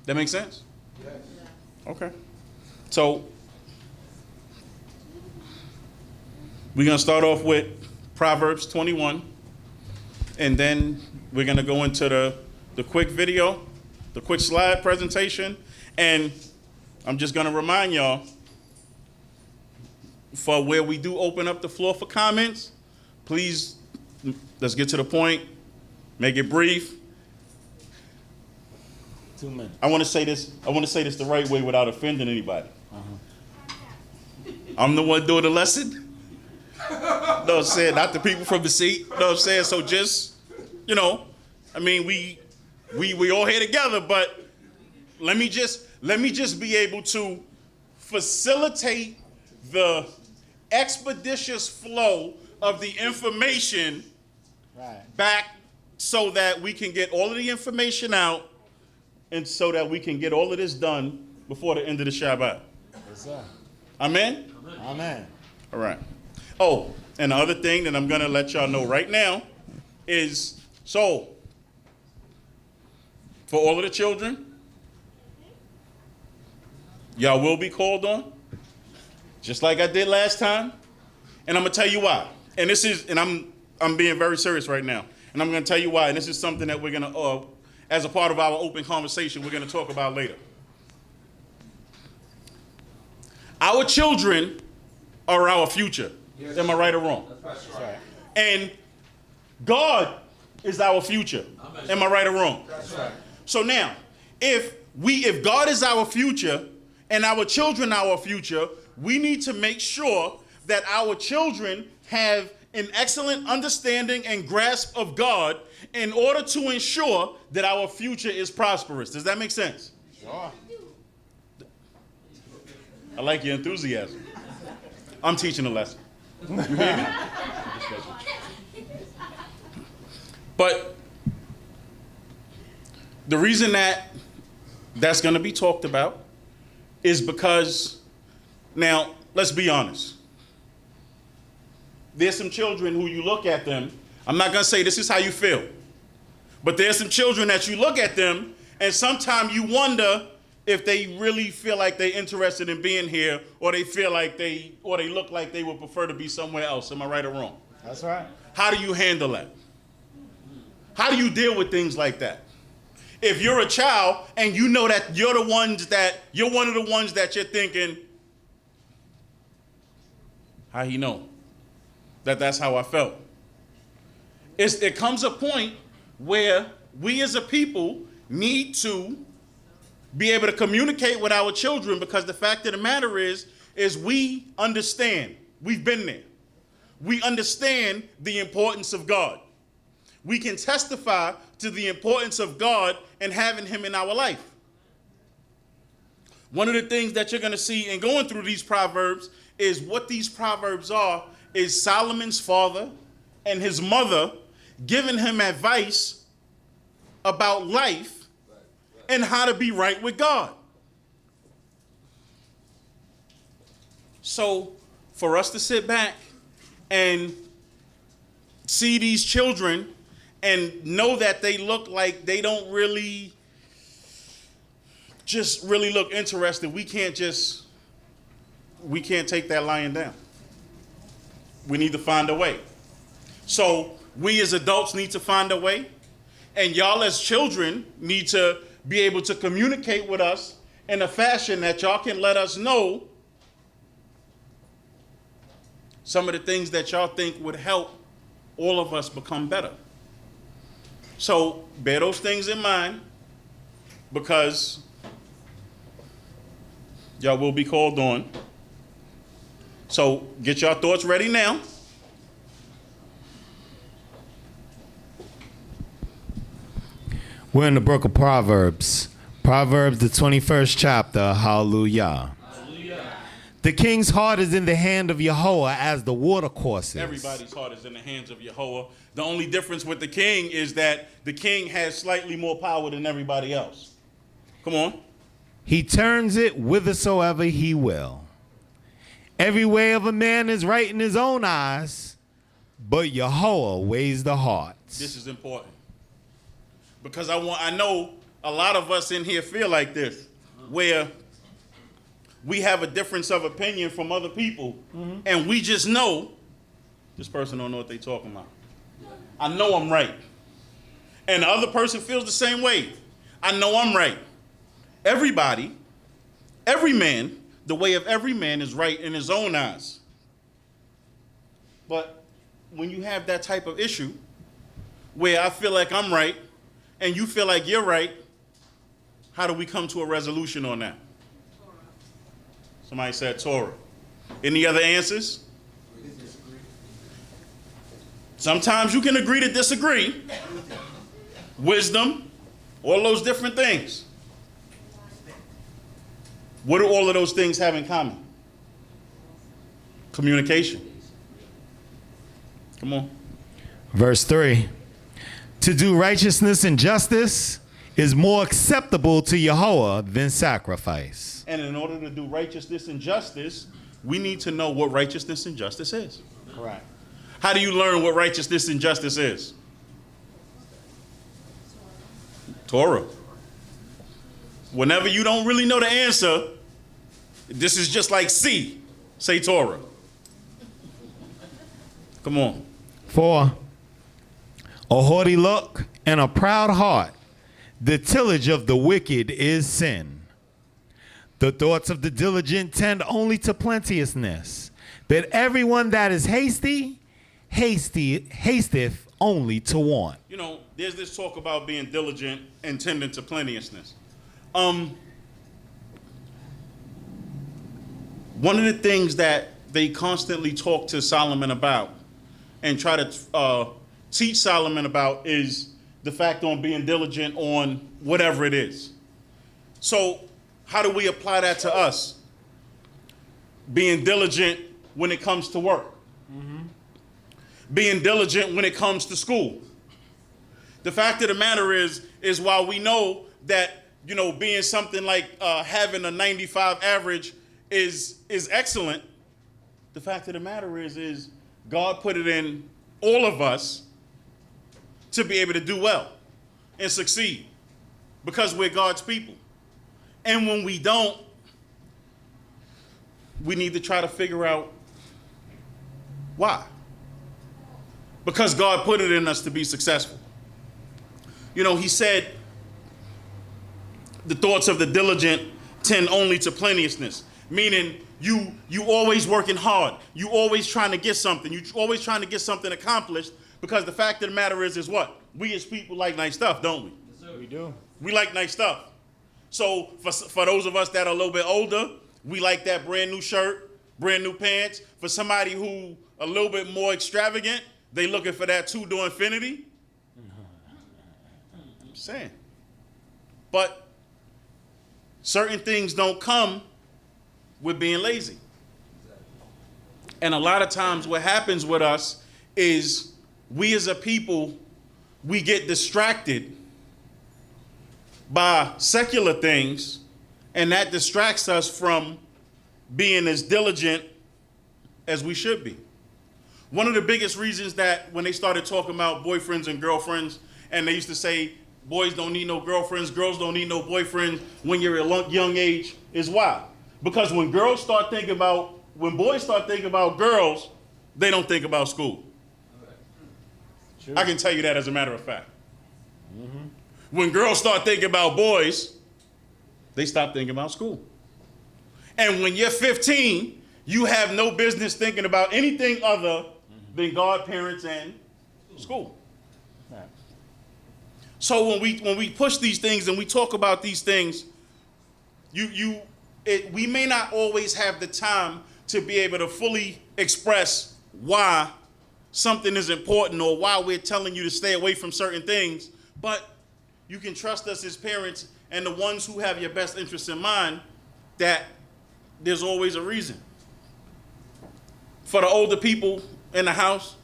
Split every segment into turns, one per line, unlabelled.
That makes sense? Yes. Okay. So we're going to start off with Proverbs 21, and then we're going to go into the quick video, the quick slide presentation, and I'm just going to remind y'all, for where we do open up the floor for comments, please, let's get to the point, make it brief.
2 minutes.
I want to say this the right way without offending anybody. I'm the one doing the lesson. You know what I'm saying? Not the people from the seat. You know what I'm saying? So just, I mean, we all here together, but let me just be able to facilitate the expeditious flow of the information back so that we can get all of the information out and so that we can get all of this done before the end of the Shabbat.
Yes, sir.
Amen?
Amen.
All right. Oh, and the other thing that I'm going to let y'all know right now is, so, for all of the children, y'all will be called on, just like I did last time. And I'm going to tell you why. And this is, and I'm being very serious right now. And I'm going to tell you why. And this is something that we're going to, as a part of our open conversation, we're going to talk about later. Our children are our future. Yes. Am I right or wrong?
That's right.
And God is our future. Amen. Am I right or wrong?
That's right.
So now, if God is our future and our children our future, we need to make sure that our children have an excellent understanding and grasp of God in order to ensure that our future is prosperous. Does that make sense?
Sure.
I like your enthusiasm. I'm teaching a lesson. You hear me? But the reason that's going to be talked about is because, now, let's be honest. There's some children who you look at them, I'm not going to say this is how you feel, but there's some children that you look at them and sometimes you wonder if they really feel like they're interested in being here, or they feel like they look like they would prefer to be somewhere else. Am I right or wrong?
That's right.
How do you handle that? How do you deal with things like that? If you're a child and you know that you're one of the ones that you're thinking, how he know that that's how I felt? It comes a point where we as a people need to be able to communicate with our children, because the fact of the matter is we understand. We've been there. We understand the importance of God. We can testify to the importance of God and having him in our life. One of the things that you're going to see in going through these Proverbs is what these Proverbs are is Solomon's father and his mother giving him advice about life and how to be right with God. So for us to sit back and see these children and know that they look like they don't really look interested, we can't take that lying down. We need to find a way. So we as adults need to find a way, and y'all as children need to be able to communicate with us in a fashion that y'all can let us know some of the things that y'all think would help all of us become better. So bear those things in mind, because y'all will be called on. So get your thoughts ready now.
We're in the book of Proverbs. Proverbs, the 21st chapter. Hallelujah. Hallelujah. The king's heart is in the hand of Yahweh as the watercourses.
Everybody's heart is in the hands of Yahweh. The only difference with the king is that the king has slightly more power than everybody else. Come on.
He turns it whithersoever he will. Every way of a man is right in his own eyes, but Yahweh weighs the hearts.
This is important, because I know a lot of us in here feel like this, where we have a difference of opinion from other people, and we just know this person don't know what they talking about. I know I'm right. And the other person feels the same way. I know I'm right. Everybody, every man, the way of every man is right in his own eyes. But when you have that type of issue, where I feel like I'm right, and you feel like you're right, how do we come to a resolution on that? Somebody said Torah. Any other answers? Sometimes you can agree to disagree. Wisdom, all those different things. What do all of those things have in common? Communication. Come on.
Verse 3. To do righteousness and justice is more acceptable to Yahweh than sacrifice.
And in order to do righteousness and justice, we need to know what righteousness and justice is.
Correct.
How do you learn what righteousness and justice is? Torah. Whenever you don't really know the answer, this is just like C. Say Torah. Come on.
4. A haughty look and a proud heart. The tillage of the wicked is sin. The thoughts of the diligent tend only to plenteousness. But everyone that is hasty, hasteth only to want.
You know, there's this talk about being diligent and tending to plenteousness. One of the things that they constantly talk to Solomon about and try to teach Solomon about is the fact on being diligent on whatever it is. So how do we apply that to us? Being diligent when it comes to work. Being diligent when it comes to school. The fact of the matter is while we know that, you know, being something like having a 95 average is excellent, the fact of the matter is God put it in all of us to be able to do well and succeed because we're God's people. And when we don't, we need to try to figure out why. Because God put it in us to be successful. You know, he said, the thoughts of the diligent tend only to plenteousness, meaning you always working hard. You always trying to get something. You always trying to get something accomplished because the fact of the matter is what? We as people like nice stuff, don't we?
Yes, sir.
We do.
We like nice stuff. So for those of us that are a little bit older, we like that brand new shirt, brand new pants. For somebody who a little bit more extravagant, they looking for that 2 to infinity. I'm saying. But certain things don't come with being lazy. And a lot of times what happens with us is we as a people, we get distracted by secular things, and that distracts us from being as diligent as we should be. One of the biggest reasons that when they started talking about boyfriends and girlfriends, and they used to say boys don't need no girlfriends, girls don't need no boyfriends when you're a young age, is why? Because when boys start thinking about girls, they don't think about school.
True.
I can tell you that as a matter of fact. When girls start thinking about boys, they stop thinking about school. And when you're 15, you have no business thinking about anything other than godparents and school.
Right.
So when we push these things and we talk about these things, we may not always have the time to be able to fully express why something is important or why we're telling you to stay away from certain things, but you can trust us as parents and the ones who have your best interests in mind that there's always a reason. For the older people in the house,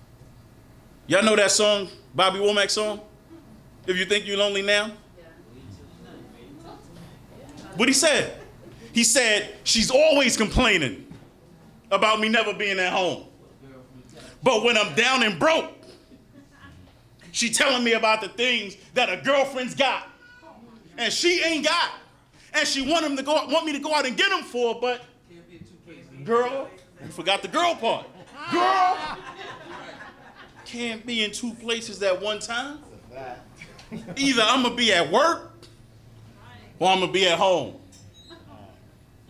y'all know that song, Bobby Womack song? If You Think You're Lonely Now? What he said? He said, she's always complaining about me never being at home. But when I'm down and broke, she telling me about the things that her girlfriend's got. and she ain't got it. And she want me to go out and get him for her, but girl, you forgot the girl part. Girl can't be in two places at one time. Either I'm going to be at work or I'm going to be at home.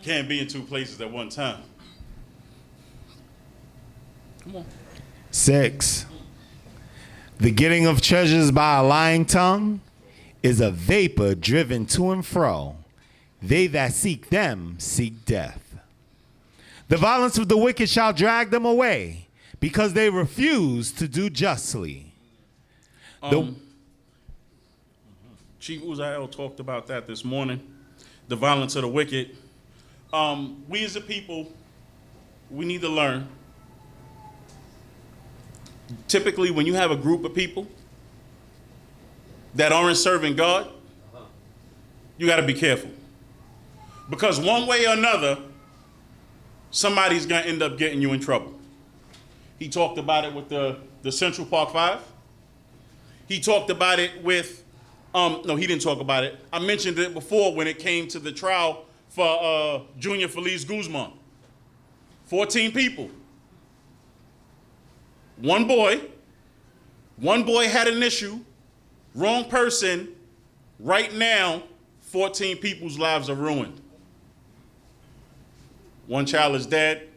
Can't be in two places at one time. Come on.
6. The getting of treasures by a lying tongue is a vapor driven to and fro. They that seek them seek death. The violence of the wicked shall drag them away, because they refuse to do justly.
Chief Uzziel talked about that this morning, the violence of the wicked. We as a people, we need to learn. Typically, when you have a group of people that aren't serving God, you got to be careful. Because one way or another, somebody's going to end up getting you in trouble. He talked about it with the Central Park 5. He talked about it with, no, he didn't talk about it. I mentioned it before when it came to the trial for Junior Feliz Guzman. 14 people. One boy had an issue, wrong person. Right now, 14 people's lives are ruined. One child is dead,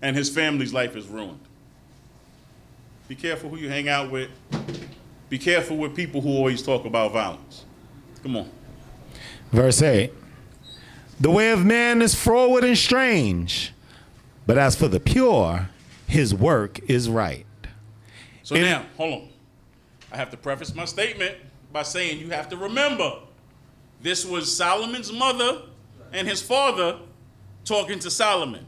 and his family's life is ruined. Be careful who you hang out with. Be careful with people who always talk about violence. Come on.
Verse 8. The way of man is froward and strange, but as for the pure, his work is right.
So now, hold on. I have to preface my statement by saying you have to remember, this was Solomon's mother and his father talking to Solomon.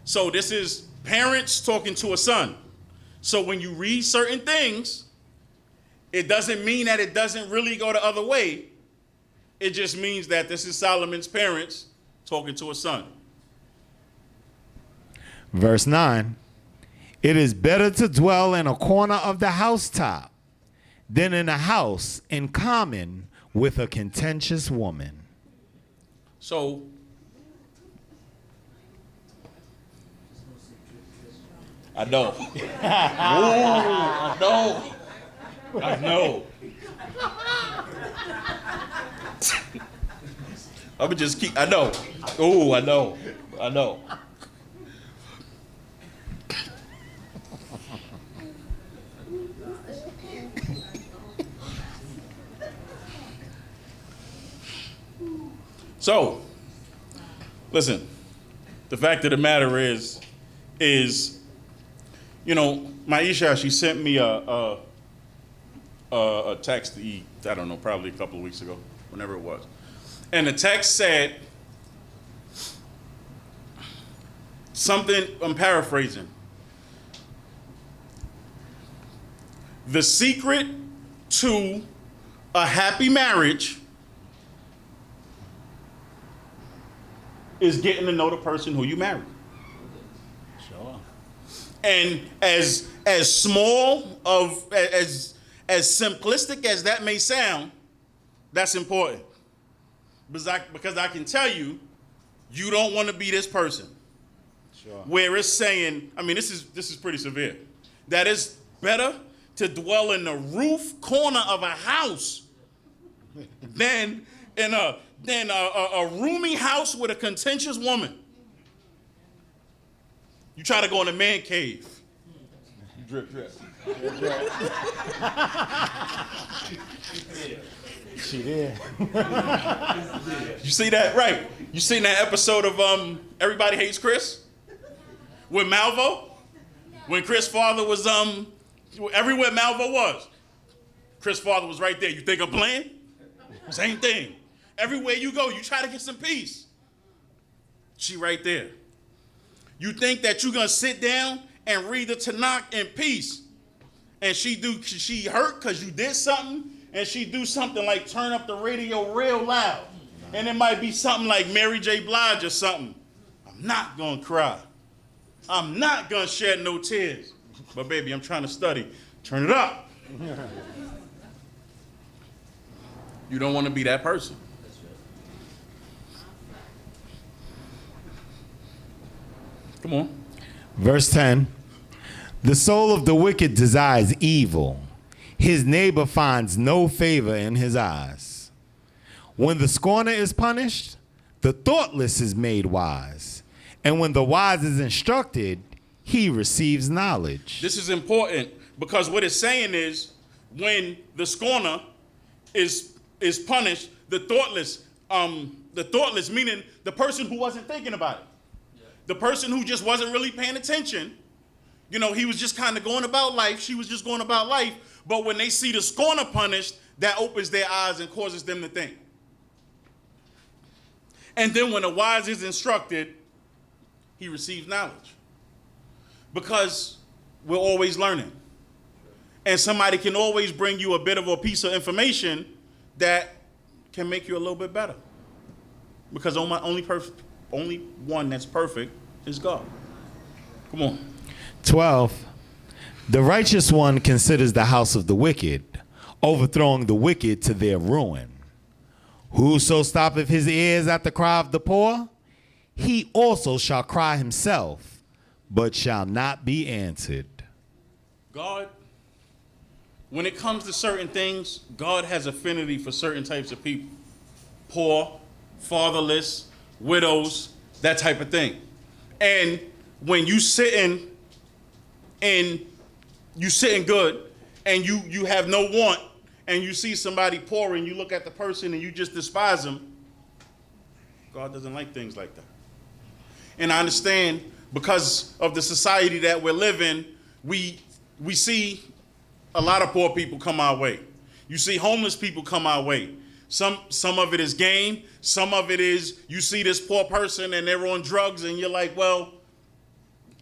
So this is parents talking to a son. So when you read certain things, it doesn't mean that it doesn't really go the other way. It just means that this is Solomon's parents talking to a son.
Verse 9. It is better to dwell in a corner of the housetop than in a house in common with a contentious woman.
So, I know. I know. I know. I'm gonna just keep, I know. Oh, I know. I know. So, listen, the fact of the matter is, you know, Maisha, she sent me a text, I don't know, probably a couple of weeks ago, whenever it was. And the text said something, I'm paraphrasing. The secret to a happy marriage is getting to know the person who you marry.
Sure.
And as small of, as simplistic as that may sound, that's important. Because I can tell you, you don't want to be this person.
Sure.
Where it's saying, I mean, this is pretty severe. That it's better to dwell in the roof corner of a house than in a roomy house with a contentious woman. You try to go in a man cave. You drip, drip.
She did.
You see that? Right. You seen that episode of Everybody Hates Chris? With Malvo? When Chris' father was, everywhere Malvo was, Chris' father was right there. You think I'm playing? Same thing. Everywhere you go, you try to get some peace. She right there. You think that you're going to sit down and read the Tanakh in peace. And she hurt because you did something, and she do something like turn up the radio real loud. And it might be something like Mary J. Blige or something. I'm not going to cry. I'm not going to shed no tears. But baby, I'm trying to study. Turn it up. You don't want to be that person. Come on.
Verse 10. The soul of the wicked desires evil. His neighbor finds no favor in his eyes. When the scorner is punished, the thoughtless is made wise. And when the wise is instructed, he receives knowledge.
This is important because what it's saying is when the scorner is punished, the thoughtless meaning the person who wasn't thinking about it. The person who just wasn't really paying attention. You know, he was just kind of going about life. She was just going about life. But when they see the scorner punished, that opens their eyes and causes them to think. And then when the wise is instructed, he receives knowledge. Because we're always learning. And somebody can always bring you a bit of a piece of information that can make you a little bit better. Because only one that's perfect is God. Come on.
12. The righteous one considers the house of the wicked, overthrowing the wicked to their ruin. Whoso stoppeth his ears at the cry of the poor, he also shall cry himself, but shall not be answered.
God, when it comes to certain things, God has affinity for certain types of people. Poor, fatherless, widows, that type of thing. And when you sitting good and you have no want and you see somebody poor and you look at the person and you just despise them, God doesn't like things like that. And I understand because of the society that we're living, we see a lot of poor people come our way. You see homeless people come our way. Some of it is gain. Some of it is you see this poor person and they're on drugs and you're like, well,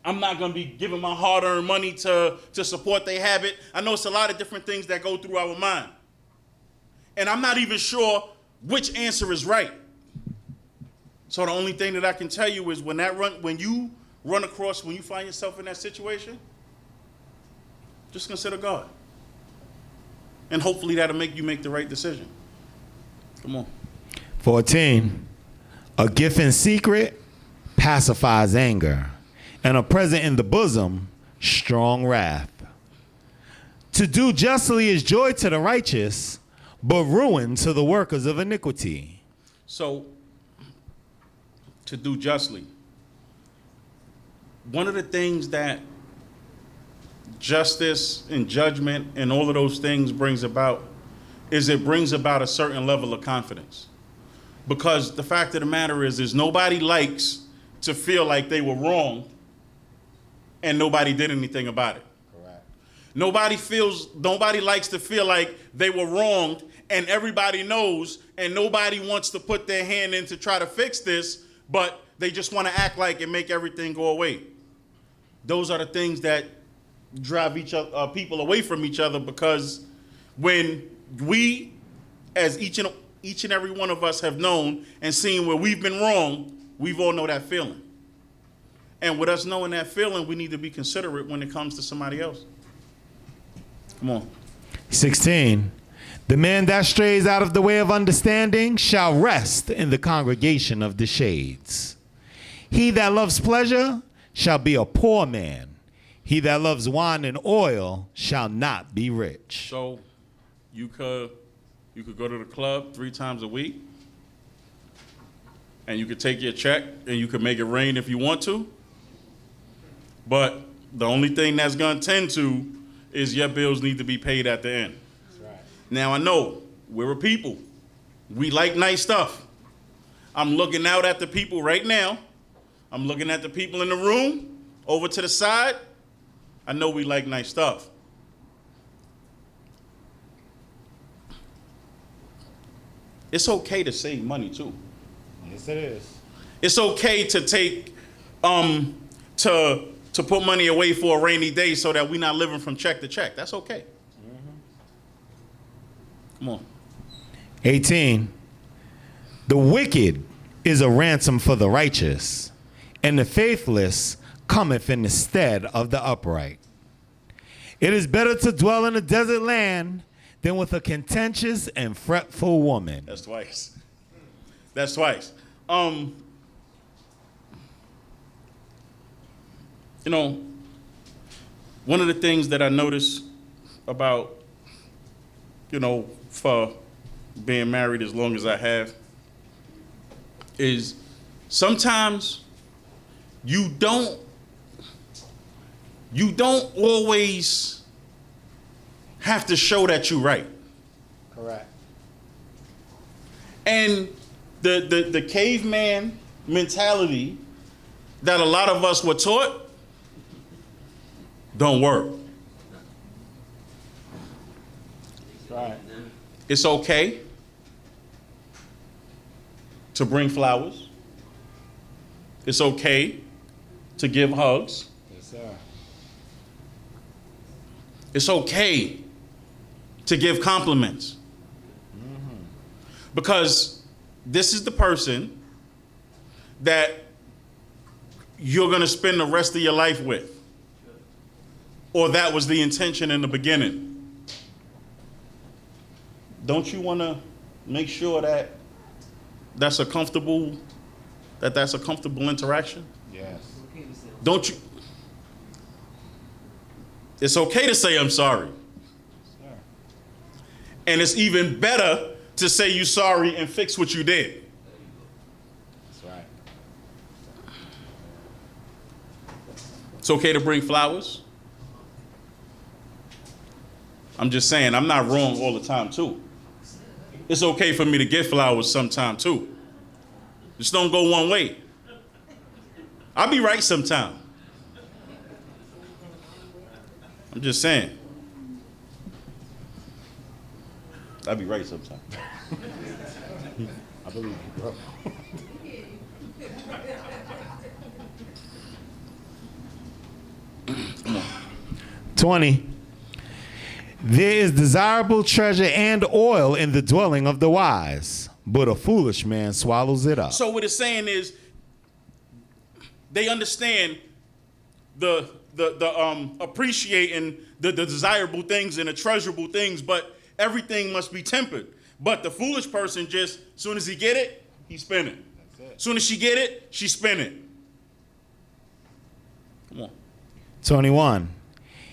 I'm not going to be giving my hard-earned money to support their habit. I know it's a lot of different things that go through our mind. And I'm not even sure which answer is right. So the only thing that I can tell you is when you find yourself in that situation, just consider God. And hopefully that'll make you make the right decision. Come on. 14.
A gift in secret pacifies anger, and a present in the bosom, strong wrath. To do justly is joy to the righteous, but ruin to the workers of iniquity.
So, to do justly. One of the things that justice and judgment and all of those things brings about is it brings about a certain level of confidence. Because the fact of the matter is nobody likes to feel like they were wrong and nobody did anything about it.
Correct.
Nobody likes to feel like they were wronged and everybody knows and nobody wants to put their hand in to try to fix this, but they just want to act like and make everything go away. Those are the things that drive people away from each other, because when we, as each and every one of us have known and seen where we've been wrong, we've all know that feeling. And with us knowing that feeling, we need to be considerate when it comes to somebody else. Come on.
16. The man that strays out of the way of understanding shall rest in the congregation of the shades. He that loves pleasure shall be a poor man. He that loves wine and oil shall not be rich.
So you could go to the club 3 times a week, and you could take your check and you could make it rain if you want to. But the only thing that's going to tend to is your bills need to be paid at the end. That's right. Now, I know we're a people. We like nice stuff. I'm looking out at the people right now. I'm looking at the people in the room over to the side. I know we like nice stuff. It's okay to save money too.
Yes, it is.
It's okay to take to put money away for a rainy day so that we're not living from check to check. That's okay. Come on.
18. The wicked is a ransom for the righteous, and the faithless cometh in the stead of the upright. It is better to dwell in a desert land than with a contentious and fretful woman.
That's twice. That's twice. You know, one of the things that I noticed about, you know, for being married as long as I have is sometimes you don't always have to show that you're right.
Correct.
And the caveman mentality that a lot of us were taught don't work.
Right.
It's okay to bring flowers. It's okay to give hugs.
Yes, sir.
It's okay to give compliments. Because this is the person that you're going to spend the rest of your life with. Or that was the intention in the beginning. Don't you want to make sure that that's a comfortable interaction?
Yes.
Don't you? It's okay to say I'm sorry.
Sir.
And it's even better to say you're sorry and fix what you did.
That's right.
It's okay to bring flowers. I'm just saying, I'm not wrong all the time, too. It's okay for me to get flowers sometime, too. Just don't go one way. I'll be right sometime. I'm just saying. I'll be right sometime.
I believe you, bro. 20. There is desirable treasure and oil in the dwelling of the wise, but a foolish man swallows it up.
So what it's saying is, they understand the appreciating the desirable things and the treasurable things, but everything must be tempered. But the foolish person just, as soon as he get it, he spin it. As soon as she get it, she spin it. Come on.
21.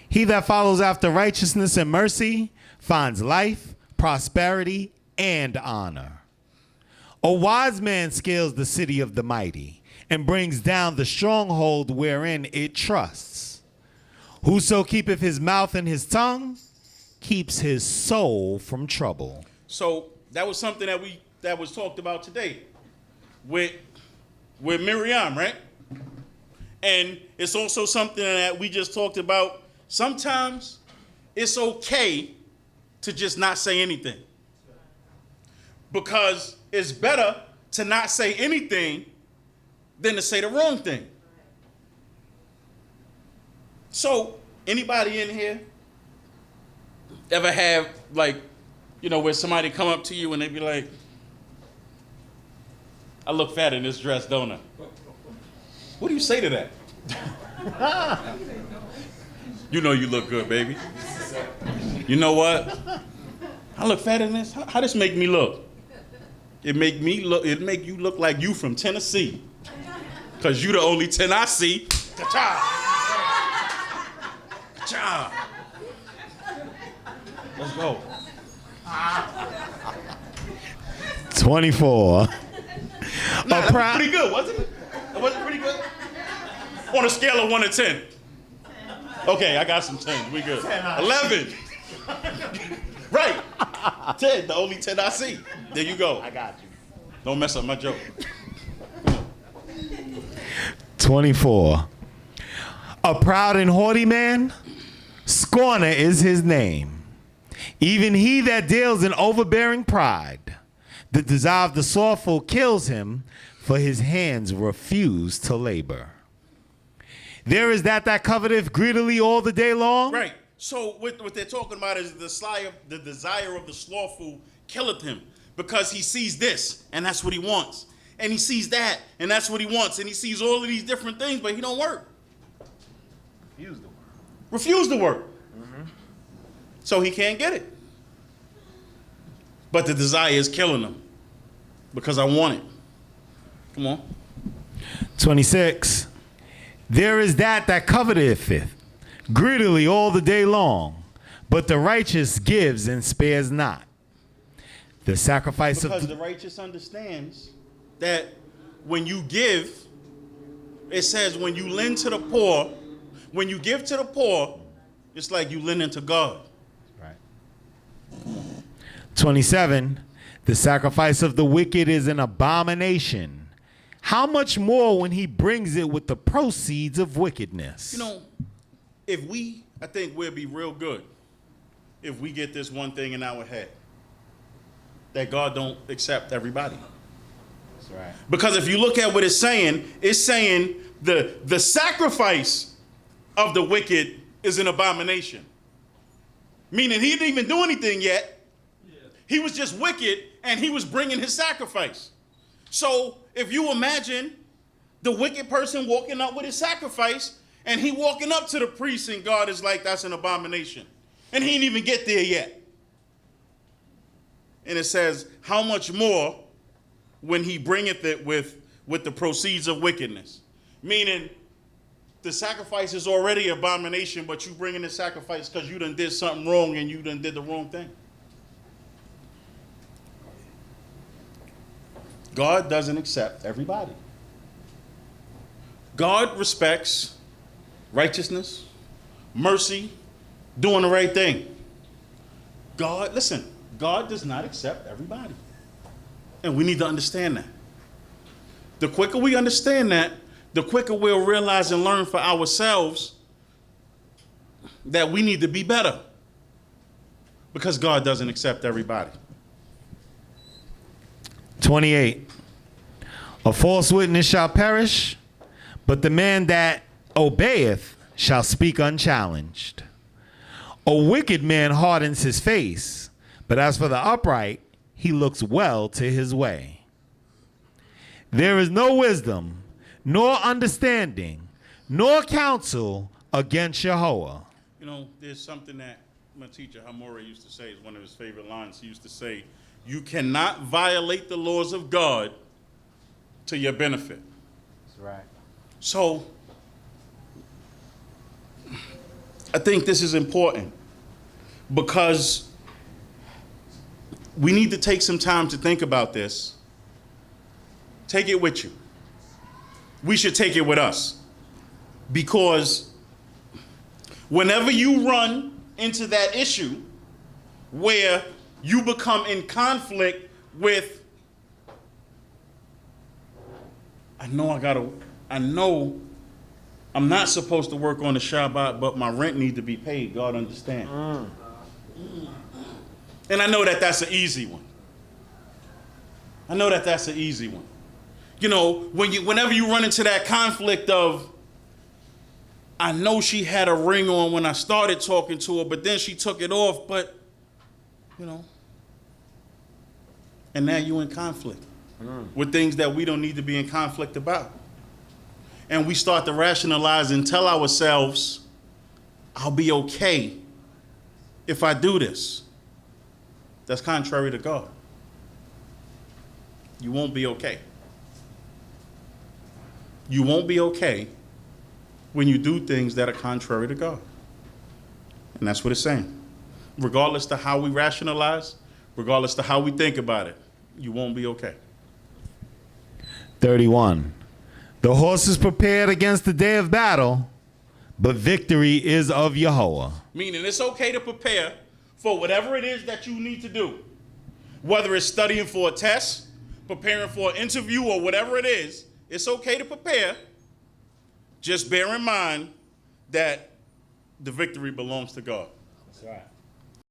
He that follows after righteousness and mercy finds life, prosperity, and honor. A wise man scales the city of the mighty and brings down the stronghold wherein it trusts. Whoso keepeth his mouth and his tongue keeps his soul from trouble.
So that was something that was talked about today with Miriam, right? And it's also something that we just talked about. Sometimes it's okay to just not say anything. Because it's better to not say anything than to say the wrong thing. So, anybody in here ever have, like, you know, where somebody come up to you and they be like, I look fat in this dress, don't I? What do you say to that? You know you look good, baby. You know what? I look fat in this? How this make me look? It make you look like you from Tennessee. Cause you the only 10 I see. Ka-cha! Ka-cha! Let's go.
24.
Nah, that was pretty good, wasn't it? That wasn't pretty good? On a scale of 1 to 10. Okay, I got some 10s. We good. 11. Right. 10, the only 10 I see. There you go.
I got you.
Don't mess up my joke.
24. A proud and haughty man, scorner is his name. Even he that deals in overbearing pride, the desire of the slothful kills him, for his hands refuse to labor. There is that coveteth greedily all the day long.
Right. So what they're talking about is the desire of the slothful killeth him, because he sees this and that's what he wants, and he sees that and that's what he wants, and he sees all of these different things, but he don't work. Refuse to work. Mm-hmm. So he can't get it. but the desire is killing them because I want it. Come on.
26. There is that coveteth greedily all the day long, but the righteous gives and spares not. The sacrifice
because
of
the righteous understands that when you give, it says when you lend to the poor, when you give to the poor, it's like you lending to God.
Right. 27. The sacrifice of the wicked is an abomination. How much more when he brings it with the proceeds of wickedness?
You know, I think we'll be real good if we get this one thing in our head, that God don't accept everybody.
That's right.
Because if you look at what it's saying the sacrifice of the wicked is an abomination. Meaning he didn't even do anything yet. Yeah. He was just wicked and he was bringing his sacrifice. So if you imagine the wicked person walking up with his sacrifice and he walking up to the priest and God is like, that's an abomination. And he didn't even get there yet. And it says, how much more when he bringeth it with the proceeds of wickedness? Meaning the sacrifice is already an abomination, but you bringing the sacrifice because you done did something wrong and you done did the wrong thing. God doesn't accept everybody. God respects righteousness, mercy, doing the right thing. God does not accept everybody. And we need to understand that. The quicker we understand that, the quicker we'll realize and learn for ourselves that we need to be better. Because God doesn't accept everybody.
28. A false witness shall perish, but the man that obeyeth shall speak unchallenged. A wicked man hardens his face, but as for the upright, he looks well to his way. There is no wisdom, nor understanding, nor counsel against Yahweh.
You know, there's something that my teacher Hamora used to say, is one of his favorite lines. He used to say, you cannot violate the laws of God to your benefit.
That's right.
So, I think this is important because we need to take some time to think about this. Take it with you. We should take it with us. Because whenever you run into that issue where you become in conflict with, I know I'm not supposed to work on the Shabbat, but my rent needs to be paid. God understand. And I know that that's an easy one. You know, whenever you run into that conflict of, I know she had a ring on when I started talking to her, but then she took it off, but, you know, and now you're in conflict with things that we don't need to be in conflict about. And we start to rationalize and tell ourselves, I'll be okay if I do this. That's contrary to God. You won't be okay. You won't be okay when you do things that are contrary to God. And that's what it's saying. Regardless to how we rationalize, regardless to how we think about it, you won't be okay.
31. The horse is prepared against the day of battle, but victory is of Yahweh.
Meaning it's okay to prepare for whatever it is that you need to do. Whether it's studying for a test, preparing for an interview, or whatever it is, it's okay to prepare. Just bear in mind that the victory belongs to God.
That's right.